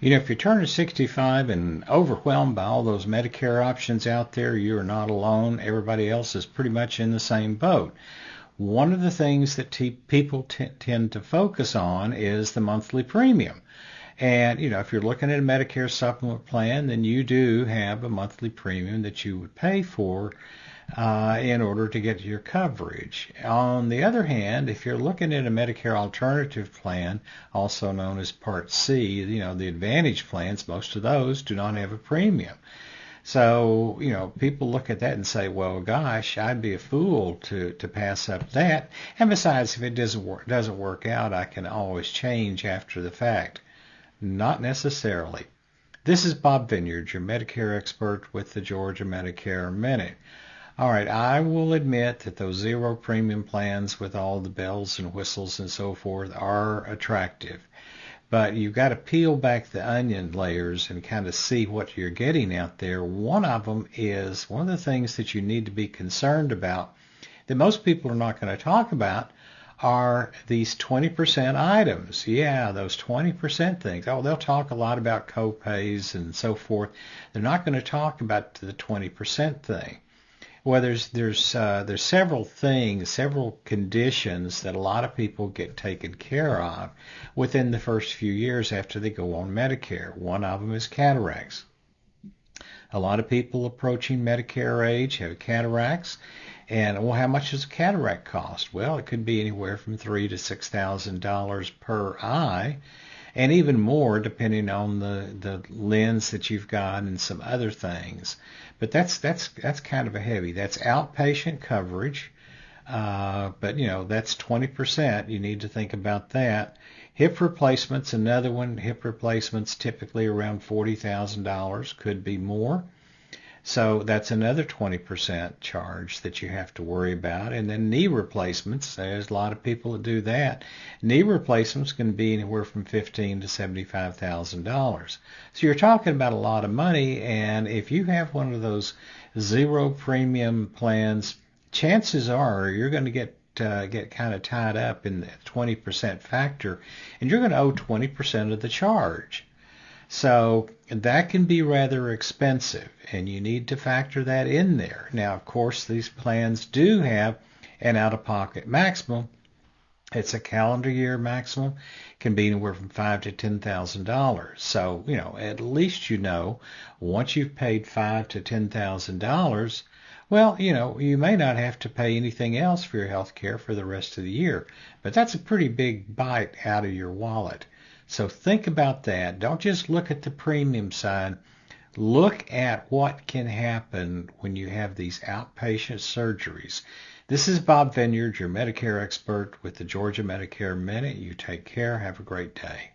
If you're turning 65 and overwhelmed by all those Medicare options out there, you are not alone. Everybody else is pretty much in the same boat. One of the things that people tend to focus on is the monthly premium. And, if you're looking at a Medicare supplement plan, then you do have a monthly premium that you would pay for in order to get your coverage. On the other hand, if you're looking at a Medicare alternative plan, also known as Part C, the Advantage plans, most of those do not have a premium. So, people look at that and say, well, gosh, I'd be a fool to pass up that. And besides, if it doesn't work out, I can always change after the fact. Not necessarily. This is Bob Vineyard, your Medicare expert with the Georgia Medicare Minute. All right, I will admit that those zero premium plans with all the bells and whistles and so forth are attractive. But you've got to peel back the onion layers and kind of see what you're getting out there. One of the things that you need to be concerned about that most people are not going to talk about are these 20% items. Yeah, those 20% things. Oh, they'll talk a lot about co-pays and so forth. They're not going to talk about the 20% thing. Well, there's several things, several conditions that a lot of people get taken care of within the first few years after they go on Medicare. One of them is cataracts. A lot of people approaching Medicare age have cataracts. And, well, how much does a cataract cost? Well, it could be anywhere from $3,000 to $6,000 per eye, and even more depending on the lens that you've got and some other things. But that's kind of a heavy. That's outpatient coverage. But that's 20%. You need to think about that. Hip replacements, another one. Hip replacements typically around $40,000, could be more. So that's another 20% charge that you have to worry about. And then knee replacements, there's a lot of people that do that. Knee replacements can be anywhere from $15,000 to $75,000. So you're talking about a lot of money, and if you have one of those zero premium plans, chances are you're going to get kind of tied up in the 20% factor, and you're going to owe 20% of the charge. So that can be rather expensive, and you need to factor that in there. Now, of course, these plans do have an out-of-pocket maximum. It's a calendar year maximum. It can be anywhere from $5,000 to $10,000. So, at least once you've paid $5,000 to $10,000, well, you may not have to pay anything else for your health care for the rest of the year. But that's a pretty big bite out of your wallet. So think about that. Don't just look at the premium side. Look at what can happen when you have these outpatient surgeries. This is Bob Vineyard, your Medicare expert with the Georgia Medicare Minute. You take care. Have a great day.